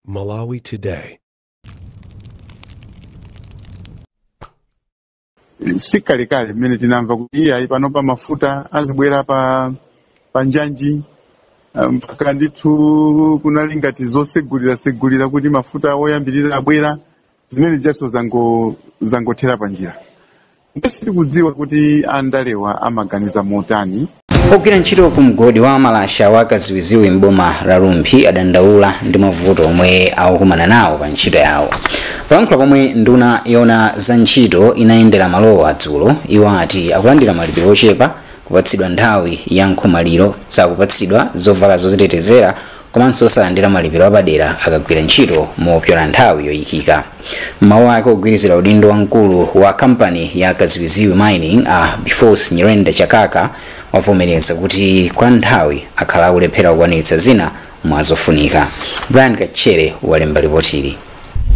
Malawi Today. Sikalekale mmene tinamva kuti iya panopa mafuta azibwera pa njanji mpaka ndithu kunali ngati zosegulira kuti mafuta oyambirira abwera zimene jaso zangothera pa njira. Ndesiti kudziwa kuti andalewa amaganiza motani. Ogwira ntchito ku mgodi wa Malasha wa Kaziwiziwi m'boma la Lumphi adandaula ndi mavuto omwe akukumana nawo pa ntchito yawo. Palankhula pomwe nduna yona za ntchito inayendera malowa adzulo, iwo ati akulandira malipiro ochepa, kupatsidwa nthawi ya nkhomaliro, sakupatsidwa zovala zozitetezera, komanso osalandira malipiro apadera akagwira ntchito mopyola nthawi yoyikika. Mawu ake ogwirizira udindo wamkulu wa kampani ya Kaziwiziwi Mining Bifos Nyirenda Chakaka wavomereza kuti kwa nthawi akhala akulephera kukwaniritsa zina mwazofunika. Brian Kachere walemba ripotili.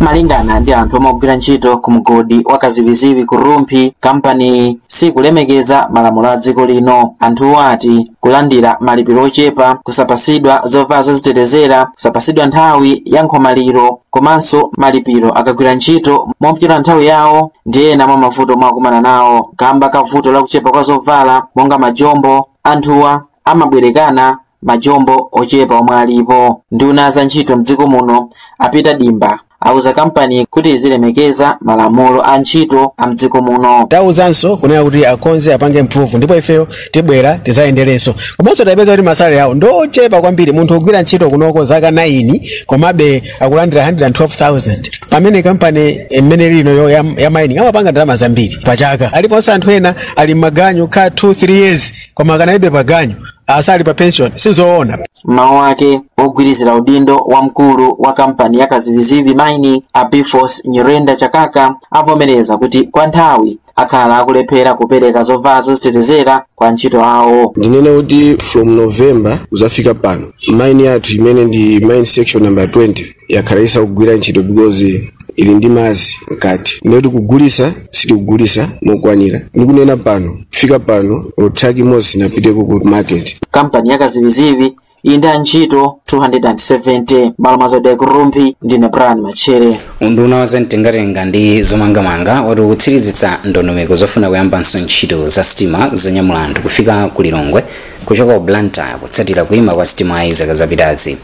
Malingana ndi anthu omwe ntchito ku mgodi wa Kaziwiziwi ku Lumphi, kampani sikulemekeza malamulo a dziko lino. Anthuwo ati kulandira malipiro ochepa, kusapasidwa zovala zozitetezera, kusapasidwa nthawi ya nkhomaliro, komanso malipiro akagwira ntchito mopyola nthawi yawo ndi ena mwa mavuto omwe akumana nawo. Kamba ka vuto la kuchepa kwa zovala monga majombo, anthuwa amabwerekana majombo ochepa omwe alipo. Nduna za ntchito mdziko muno apita dimba auza kampani kuti izilemekeza malamulo a ntchito a mdziko muno. Tauzanso kunena kuti akonze apange improve ndipo ifeyo tibwera tizayendereso. Komanso tapeza kuti masalari yawo ndochepa kwambiri. Munthu ogwira ntchito kunoko zaka 9 komabe akulandira 112,000. Pamene kampani imene lino ya mining amapanga ndalama zambiri pa chaka. Aliponso anthu ena ali maganyu ka 2-3 years koma kanaibe paganyu asali pa pension sizoona. Mawu ake ogwirizira udindo wa mkulu wa kampani ya Kaziwiziwi Mining Bifos Nyirenda Chakaka avomereza kuti kwa nthawi akhala akulephera kupereka zovala zozitetezera kwa ntchito awo. Ndinene kuti from November kuzafika pano mine yathu imene ndi mine section number 20 yakhala isakugwira ntchito because ili ndi mazi mkati. Ndikuti kugulisa sitikugulisa mokwanira. Ndikunena pano fika pano truck imodzi inapiteko ku market. Kampani ya Kaziwiziwi ndi ntchito 270 malamazo ku Lumphi. Ndine Brian Machere. Unduna wa zamtengatenga ndi zomangamanga wati kutsirizitsa ndondomeko zofuna kuyambanso ntchito za sitima zonyamula anthu kufika ku Lilongwe kuchoka ku Blantyre kutsatira kuima kwa sitima zaka zapitazi.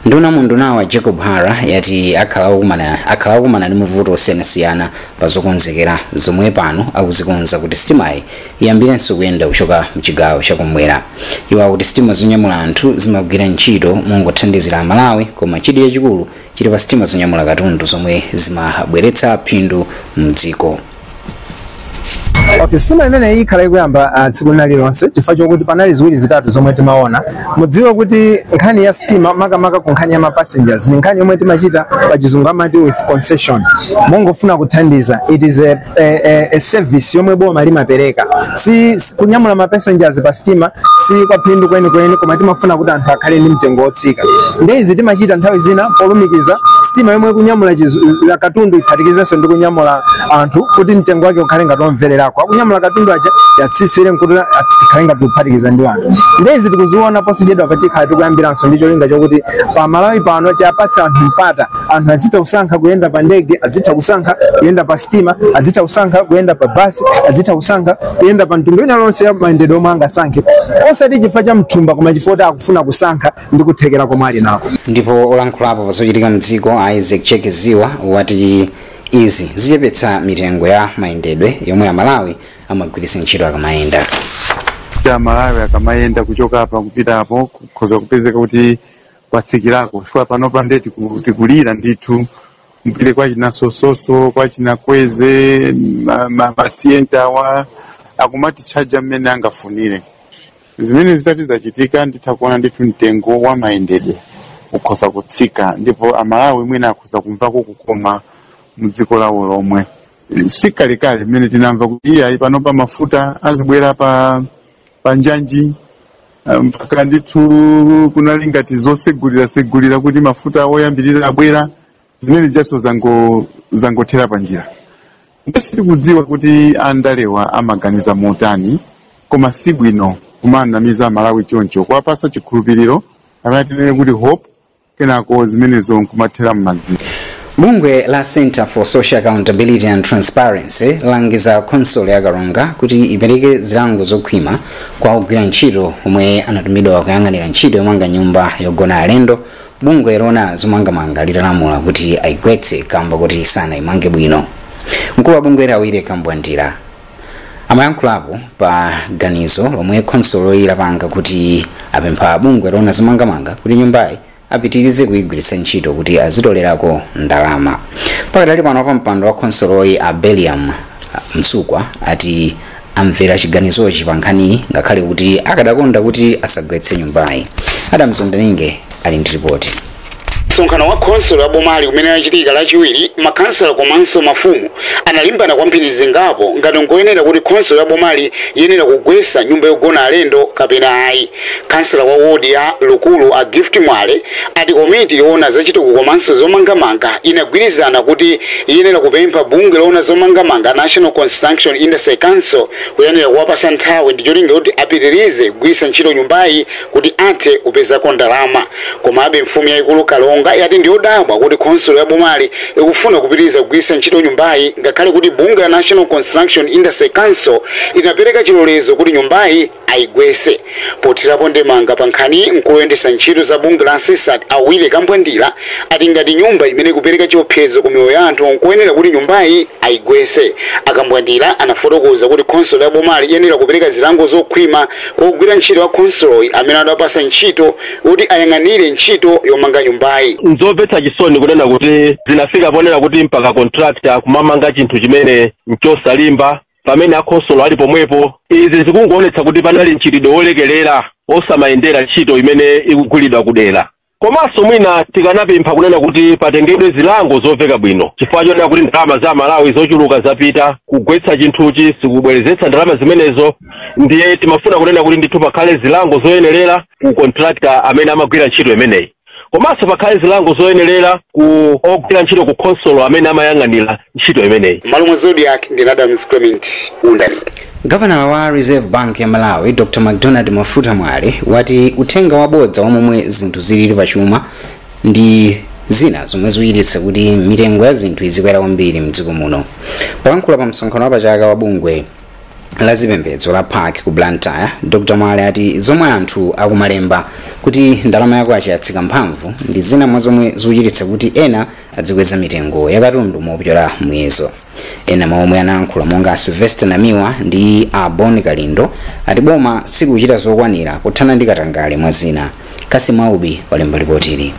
Nduna wa Jacob Hara yati akhala kukumana ndi mavuto osiyanasiyana pa zokonzekera zomwe pano akuzikonza kuti sitimayi iyambirenso kuyenda kuchoka mchigawo chakumwera. Iwo akuti sitima zonyamula anthu zimagwira ntchito mongothandizira Amalawi, koma chidwi chachikulu chili pa sitima zonyamula katundu zomwe zimabweretsa phindu mdziko. Okay, sitima imene ikhala ikuyamba tsiku lililonse chifukwa chokuti panali ziwiri zitatu zomwe timaona. Mudziwe kuti nkhani ya sitima makamaka ku nkhani ya mapassengers ni nkhani yomwe timachita pa chizungu amati with concession. Mongofuna kuthandiza, it is a service yomwe boma limapereka. Si kunyamula mapassengers pa sitima si kwa phindu kwenikweni, koma timafuna kuti anthu akhale ndi mtengo wotsika. Ndezi timachita nthawi zina polumikiza sitima yomwe kunyamula katundu iphatikizenso ndi kunyamula anthu kuti mtengo wake ukhale ngati omverera. Kunyamula katundu aja yatsisire nkuti tikhalenga tuphatikiza ndi anthu. Ndezi tikuziona posachedwa pati khala tikuyambiranso ndi cholinga chokuti pa Malawi pano tiapatsa anthu mpata. Anthu azitha kusankha kuyenda pa ndege, azitha kusankha kuyenda pa sitima, azitha kusankha kuyenda pa basi, azitha kusankha kuyenda pa mtundu ina lonse ya mayendedwe omwe angasankhe. Osati chifukwa cha mthumba koma chifukwa akufuna kusankha ndi kuthekera komwe ali nako. Ndipo olankhulapo pazochitika mdziko Isaac Chekeziwa wati izi zichepetsa mitengo ya mayendedwe yomwe Amalawi amagwiritsa ntchito akamayenda. Malawi akamayenda kuchoka apa kupita apo kukhoza kupezeka kuti kwatsikirako chifukwa panopa ndeti tikulira ndithu mpile kwa chinasososo kwa chinakweze masienta wa akumati chaja mmene angafunire. Zimene zitati zachitika ndithakuona ndithu mtengo wa mayendedwe ukhoza kutsika, ndipo Amalawi mwina akhoza kumvako kukoma mdziko lawo lomwe. Sikalekale mmene tinamva kuti iya panopa mafuta azibwera pa njanji mpaka ndithu kunali ngati zosegulira kuti mafuta oyambirira abwera zimene jaso zangothera pa njira. Ndesiti kudziwa kuti andalewa amaganiza motani, koma si bwino kumanamiza Malawi choncho. Kuwapasa chikhulupiriro amene tinene kuti hope kenako zimenezo nkumathera m'madzi. Bungwe la Center for Social Accountability and Transparency langiza konsolo ya Karonga kuti ipereke zilango zokhwima kwa ogwira ntchito omwe anatumidwa kuyang'anira ntchito yomanga nyumba yogona alendo. Bungwe lona zomangamanga litalamula kuti aigwetse kamba kuti sanaimange bwino. Mkulu wa bungwe Awire Kambwandira amayankhulapo pa ganizo lomwe konsolo ilapanga kuti apempha bungwe lona zomangamanga kuti nyumbayi apitirize kuigwiritsa ntchito kuti azitolerako ndalama. Pakadali pano pa mpando wa konsoloyi a Belliam Mtsukwa ati amvera chiganizochi pa nkhani ngakhale kuti akadakonda kuti asagwetse nyumbayi. Adam Zondaninge ali ndi ripoti. Msonkhano wa konsolo ya bomali umene unachitika lachiwiri, makansala komanso mafumu analimbana kwambiri zingapo ngati ngoyenera kuti konsolo ya bomali yenera kugwetsa nyumba yogona alendo kapena ayi. Kansala wa wodi ya Lukulu a Gift Mwale ati komiti yoona zachitukuko komanso zomangamanga inagwirizana kuti yenera kupempha bungwe loona zomangamanga National Construction Industry Council kuyenera kuwapasa nthawi ndi cholinga kuti apitirize kugwiritsa ntchito nyumbayi kuti athe kupezako ndalama. Komabe mfumu yayikulu Kalonga yati ndiodabwa kuti konsolo ya bomali ikufuna kupitiriza kugwiritsa ntchito nyumbayi ngakhale kuti bungwe la National Construction Industry Council inapereka chilolezo kuti nyumbayi aigwetse. Pothirapo ndemanga pa nkhani nkoyendetsa ntchito za bungwe la SESAT Awire Kambwandira ati ngati nyumba imene kupereka chiopsezo ku miyoyo ya anthu nkoyenera kuti nyumbayi aigwetse. Akambwandira anafotokoza kuti konsolo ya bomali yenera kupereka zilango zokhwima kwa ogwira ntchito wa konsoloyi amene adapasa ntchito kuti ayang'anire ntchito yomanga nyumbayi. Nzomvetsa chisoni kunena kuti zinafika ponena kuti mpaka contractor kumamanga chinthu chimene nchosalimba pamene akonsolo ali pomwepo. Izi zikungoonetsa kuti panali mchitidwe wolekelera osamayendera ntchito imene ikugulidwa kudera. Komanso mwina tikanapempha kunena kuti patengedwe zilango zoveka bwino chifukwa chonena kuti ndalama za Malawi zochuluka zapita kugwetsa chinthuchi sikubwerezetsa ndalama zimenezo. Ndiye timafuna kunena kuti ndithu pakhale zilango zoyenerera ku contractor amene amagwira ntchito imeneyi. Komanso pakhale zilango zoyenerera ku ogwira ntchito ku konsolo amene amayang'anira ntchito imeneyi. Malumwe Zodiac ndi Adams Clement Undani. Governor wa Reserve Bank ya Malawi Dr. McDonald Mafuta Mwale wati uthenga wabodza womwe zinthu zilili pachuma ndi zina zomwe zikuchititsa kuti mitengo ya zinthu izikwera kwambiri mdziko muno. Polankhula pa msonkhano wapachaka wa bungwe la zipembedzo la Park ku Blantyre, Dr. Mwale ati zomwe anthu akumalemba kuti ndalama yako achiyatsika mphamvu ndi zina mwa zomwe zikuchititsa kuti ena adzikweza mitengo ya katundu mopyola muyezo. Ena maomwe anayankhula monga Sylvester Namiwa ndi Boni Kalindo ati boma sikuchita zokwanira pothana ndi katangale mwa zina. Kasimu Aubi walemba ripotili.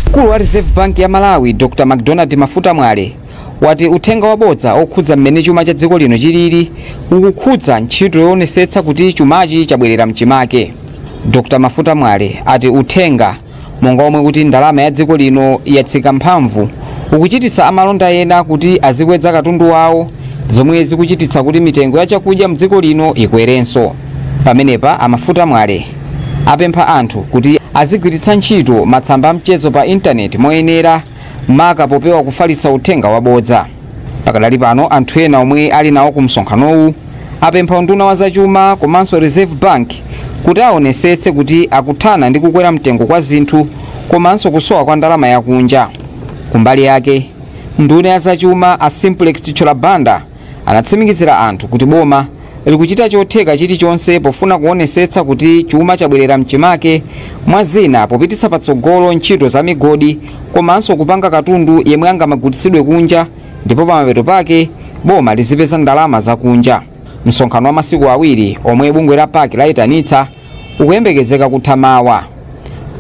Mkulu wa Reserve Bank ya Malawi Dr. McDonald Mafuta Mwale wati uthenga wabodza okhudza mmene chuma cha dziko lino chilili ukukhudza ntchito yoonetsetsa kuti chumachi chabwerera mchimake. Dr. Mafuta Mwale ati uthenga monga omwe kuti ndalama ya dziko lino yatsika mphamvu ukuchititsa amalonda ena kuti azikweza katundu wawo, zomwe zikuchititsa kuti mitengo ya chakudya mdziko lino ikwerenso. Pamenepa Amafuta Mwale apempha anthu kuti azigwiritsa ntchito matsamba amchezo pa intaneti moyenera maka popewa kufalitsa uthenga wabodza. Pakadali pano anthu ena omwe ali nawo ku msonkhanowu apempha nduna wa zachuma komanso Reserve Bank kuti aonetsetse kuti akuthana ndi kukwera mtengo kwa zinthu komanso kusowa kwa ndalama yakunja. Kumbali yake nduna ya zachuma a Simplex Cholabanda anatsimikizira anthu kuti boma likuchita chotheka chilichonse pofuna kuonetsetsa kuti chuma chabwerera mchimake, mwa zina popititsa patsogolo ntchito za migodi komanso kupanga katundu yemwe angamagulitsidwe kunja ndipo pamapeto pake boma lizipeza ndalama zakunja. Msonkhano wa masiku awiri omwe bungwe la Park layitanitsa ukuyembekezeka kuthamawa.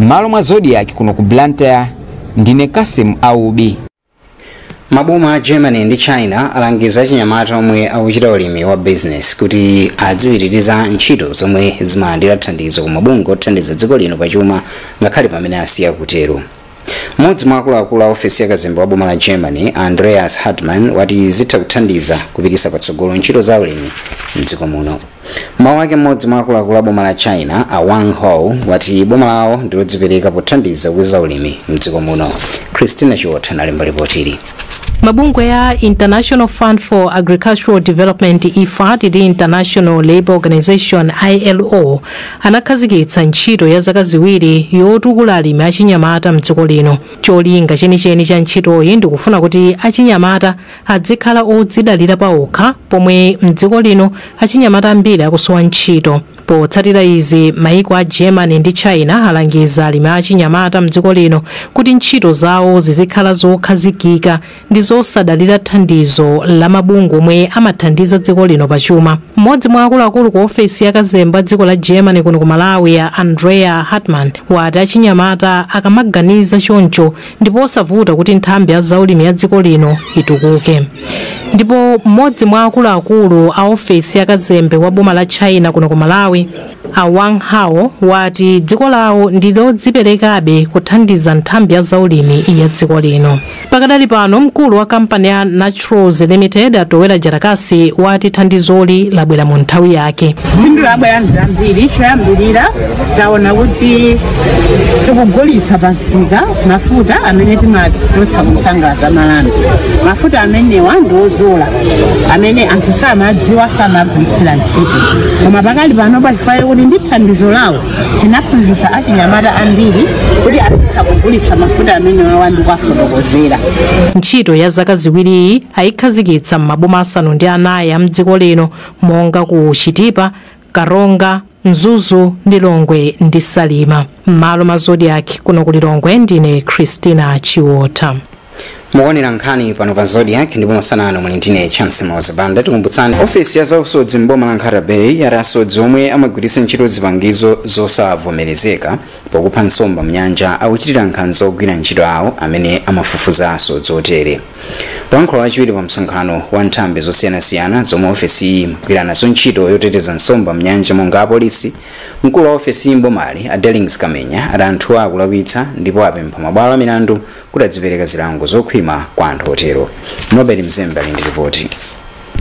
Malo mwa Zodiac kuno ku Blantyre, ndine Kasimu Aubi. Maboma a Germany ndi China alangiza chinyamata omwe akuchita ulimi wa business kuti adziwiririza ntchito zomwe zimalandira thandizo ku mabungwe othandiza dziko lino pachuma ngakhale pamene asiya kutero. Mmodzi mwa akuluakulu a ofesi ya kazembe wa boma la Germany, Andreas Hartmann, wati zitha kuthandiza kupititsa patsogolo ntchito za ulimi mdziko muno. Mawu ake mmodzi mwa akuluakulu a boma la China, Wang Hou, wati boma lawo ndilodzipereka pothandiza kukweza ulimi mdziko muno. Christina Chiwotha analemba ripoti ili. Mabungwe ya International Fund for Agricultural Development IFAD ndi International Labour Organization ILO anakhazikitsa ntchito ya zaka ziwiri yotukula alimi achinyamata mdziko lino. Cholinga chenicheni cha ntchitoyi ndikufuna kuti achinyamata adzikhala odzidalira paokha, pomwe mdziko lino achinyamata ambiri akusowa ntchito. Potsatira izi, maiko a Germany ndi China alangiza alimi achinyamata mdziko lino kuti ntchito zawo zizikhala zokhazikika ndi zosadalira thandizo la mabungwe omwe amathandiza dziko lino pachuma. Mmodzi mwa akuluakulu ku ofesi ya kazembe dziko la Germany kuno ku Malawi ya Andrea Hartmann wati achinyamata akamaganiza choncho ndipo osavuta kuti nthambi ya zaulimi ya dziko lino itukuke. Ndipo mmodzi mwa akuluakulu a ofesi ya kazembe wa boma la China kuno ku Malawi, Wang Hao, wati dziko lawo ndi lodziperekabe kuthandiza nthambi ya zaulimi ya dziko lino. Pakadali pano mkulu wa kampani ya Naturals Limited atowera Jarakasi wati thandizoli labwera mu nthawi yake. Phindu labwera ndambiri choyambirira taona kuti tikugulitsa pansika mafuta amene timachotsa kuthangaza malambo. Mafuta amenewa ndiozola amene anthu samadziwa samagwiritsira ntchito. Koma pakali pano palifayo kuti ndi thandizo lawo tinaphunzitsa achinyamata ambiri kuti azitha kugulitsa mafuta amenewa ndi kuwafotokozera. Ntchito ya zaka ziwiri ayikhazikitsa maboma asanu ndi anayi a mdziko lino monga ku Chitipa, Karonga, Mzuzu, Lilongwe ndi Salima. M'malo mwa Zodiac kuno ku Lilongwe ndine Christina Chiwota. Muonera nkhani pano pa Zodiac ndipo masanano muli ndine Chance Mozabanda. Tikumbutsani ofesi ya zausodzi mboma la Nkara Bay yati asodzi omwe amagwiritsa ntchito zipangizo zosavomerezeka pokupha nsomba mnyanja akuchitira nkhanza ogwira ntchito awo amene amafufuza asodzi otere. Pankhola wachiwiri pa msonkhano wa nthambi zosiyanasiyana zomwe ofesi imagwira nazo ntchito yoteteza nsomba mnyanja monga apolisi, mkulu wa ofesi mbomali Adelings Kamenya ati anthu akulakwitsa ndipo apempha mabwalo a milandu kuti adzipereka zilango zokhwima kwa anthu otero. Nobel Mzembe ali ndi ripoti.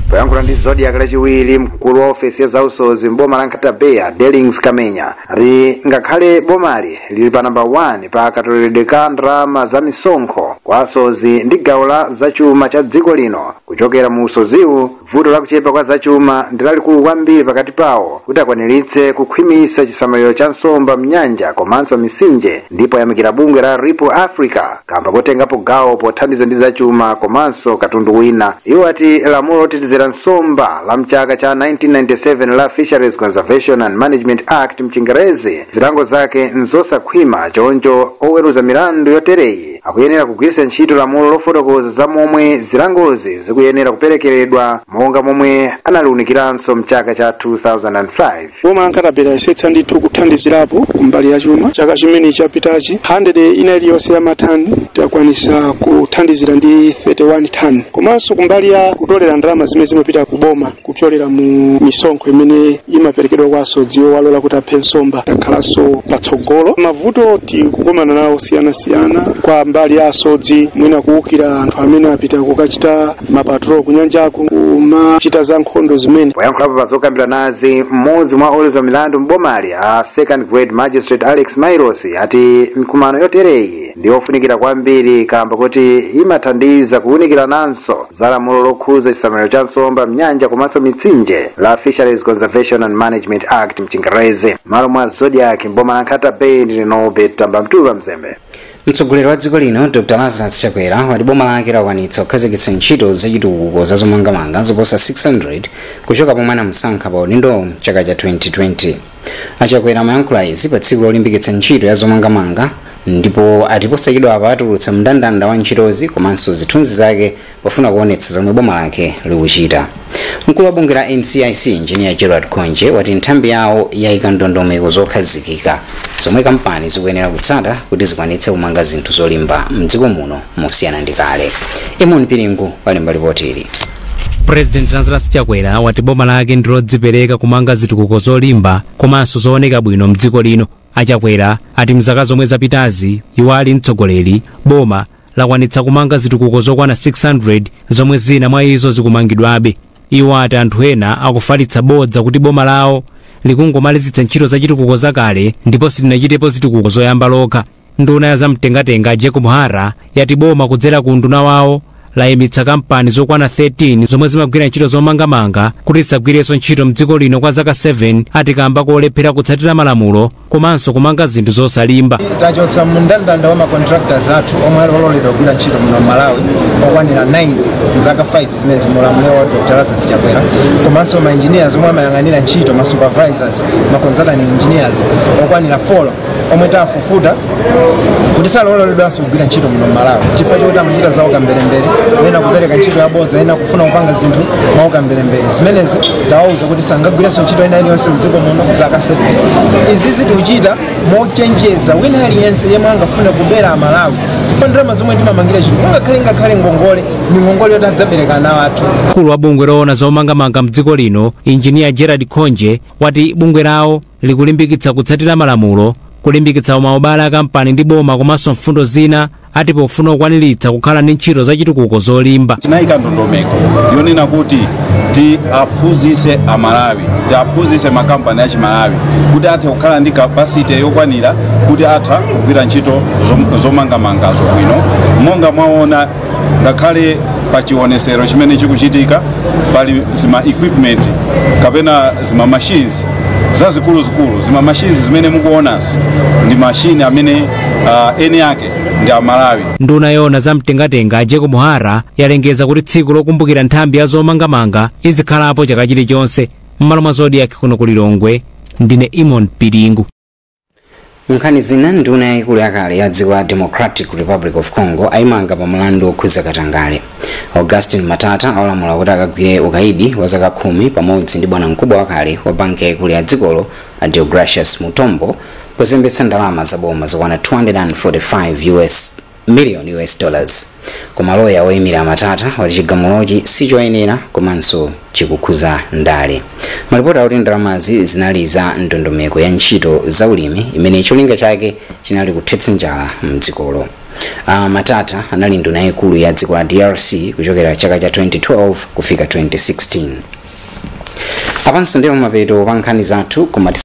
Poyankhula ndi Zodiac lachiwiri, mkulu wa ofesi ya zausodzi mboma la Nkara Bay Adelings Kamenya ati ngakhale bomali lili pa namba 1 pa katoleredwe ka ndalama za misonkho kwa asodzi ndi gawo la zachuma cha dziko lino, kuchokera mu usodziwu vuto la kuchepa kwa zachuma ndi lalikulu kwambiri pakati pawo kuti akwaniritse kukhwimitsa chisamaliro cha nsomba mnyanja komanso misinje, ndipo yamikira bungwe la Ripple Africa kamba kotengapo gawo pothandiza ndi zachuma komanso katundu wina. Iwo ati lamulo lotetezera nsomba la mchaka cha 1997 la Fisheries Conservation and Management Act mchingerezi zilango zake nzosakhwima, choncho oweruza milandu yotereyi akuyenera kugwiritsa ntchito lamulo lofotokoza za momwe zilangozi zikuyenera kuperekeredwa monga momwe analiunikiranso mchaka cha 2005. Boma la Nkara Bay yasetsa ndithu kuthandizirapo mbali ya chuma. Chaka chimene chapitachi 100 inaliyonse ya matani takwanisa kuthandizira ndi 31 tani, komanso kumbali ya kutolera ndalama zimene zimapita ku boma kupyolera mu misonkho imene imaperekedwa kwa asodzi owalola kuti aphe nsomba takhalanso patsogolo. Mavuto tikukumana nawo siyanasiyana kwa mbali ya asodzi, mwina kuwukira anthu amene apita kukachita mapatrol kunyanjako kumachita za nkhondo zimene. Poyankhulapo pa zokambira nazi, mmodzi mwa oweruza milandu mbomali a second grade magistrate Alex Mairos ati mkumano yotereyi ndi yofunikira kwambiri kamba kuti imathandiza kuwunikira nanso za lamulo lokhuza chisamaliro cha nsomba mnyanja komanso mitsinje la Fisheries Conservation and Management Act mchingerezi. Malo mwa Zodiac mboma la Nkara Bay ndi Nobe Tamba Mtuva Mzembe. Mtsogoleri wa dziko lino Dr. Lazarus Chakwera wati boma lake lakwanitsa kukhazikitsa ntchito zachitukuko za zomangamanga zoposa 600 kuchoka pomwe anamsankha pa udindo chaka cha 2020. Achakwera amayankhula izi pa tsiku lolimbikitsa ntchito ya zomangamanga ndipo ati posachedwa apa atulutsa mndandanda wa ntchitozi komanso zithunzi zake pofuna kuonetsa zomwe boma lake likuchita. Mkulu wa bunge la NCIC Engineer Gerard Konje wati nthambi yawo yayika ndondomeko zokhazikika zomwe kampani zikuyenera kutsata kuti zikwanitse kumanga zinthu zolimba mdziko muno mosiyana ndi kale. Emon Piringu walemba ripoti ili. President Lazarus Chakwera wati boma lake ndilodzipereka kumanga zitukuko zolimba komanso zooneka bwino mdziko lino. Achakwera ati mzaka zomwe zapitazi iwo ali mtsogoleri boma lakwanitsa kumanga zitukuko zokwana 600 zomwe zina mwa izo zikumangidwabe. Iwo ati anthu ena akufalitsa bodza kuti boma lawo likungomalizitsa ntchito za chitukuko zakale ndipo silinachitepo zitukuko zoyamba lokha. Nduna ya zamtengatenga Jacob Hara yati boma kudzera ku nduna wawo layimitsa kampani zokwana 13 zomwe zimagwira ntchito zomangamanga kuti zisagwirenso ntchito mdziko lino kwa zaka 7 atikamba kolephera kutsatira malamulo komanso kumanga zinthu zosalimba. Tachotsa mndandanda wa macontractors athu omwe aloledwa kugwira ntchito muno Malawi okwanira 9 zaka 5 zimene zimulamulira wa Dr. Lazarus Chakwera, komanso ma engineers omwe amayang'anira ntchito, ma supervisors, ma consultant engineers okwanira 4 omwe tafufuta kuti saloledwanso kugwira ntchito muno Malawi chifukwa chokuti amachita zawo kamberembere, ena kupereka ntchito yabodza, ena kufuna kupanga zinthu mwawo kamberembere. Zimenezi tawauza kuti sangagwirenso ntchito ina iliyonse mdziko muno zaka 7. Izi zikuchita mochenjeza wina aliyense yemwe angafuna kubera Malawi chifukwa ndalama zomwe timamangira chinthu ngakhale ngongole ni ngongole yoti adzabereka nawo athu. Mkulu wa bungwe loona zomangamanga mdziko lino Engineer Gerard Khonje wati bungwe lawo likulimbikitsa kutsatira malamulo, kulimbikitsa maubale a kampani ndi boma komanso mfundo zina ati pofuna kukwaniritsa kukhala ndi ntchito zachitukuko zolimba. Tinayika ndondomeko yonena kuti tiaphunzitse Amalawi, tiaphunzitse makampani a Chimalawi kuti athe kukhala ndi capacity yokwanira kuti atha kugwira ntchito zomangamangazo bwino. Monga mwaona ngakhale pa chionesero chimene chikuchitika pali zima equipment kapena zima machines zazikulu zima machines zimene mukuonazi ndi machine amene eni yake ndi Amalawi. Nduna yoona za mtengatenga Jacob Muhara yalengeza kuti tsiku lokumbukira nthambi ya zomangamanga izikhalapo chaka chilichonse. M'malo mwa Zodiac kuno ku Lilongwe, ndine Imon Piringu. Nkhani zina, nduna yaikulu yakale ya dziko la Democratic Republic of Congo ayimanga pa mlandu okhuza katangale. Augustine Matata alamula kuti akagwire ukaidi wa zaka 10 pamodzi ndi bwana mkubwa wakale wa banki yaikulu ya dzikolo Deogracius Mutombo kuzembetsa ndalama za boma zokwana $245 million. Koma loya woyimira Matata wati chigamulochi sichoyenera komanso chikukhuza ndale. Malipoti akuti ndalamazi zinali za ndondomeko ya ntchito za ulimi imene cholinga chake chinali kuthetsa njala mdzikolo. Matata anali nduna yaikulu ya dziko la DRC kuchokera chaka cha 2012 kufika 2016. Apanso ndiwo mapeto pa nkhani zathu.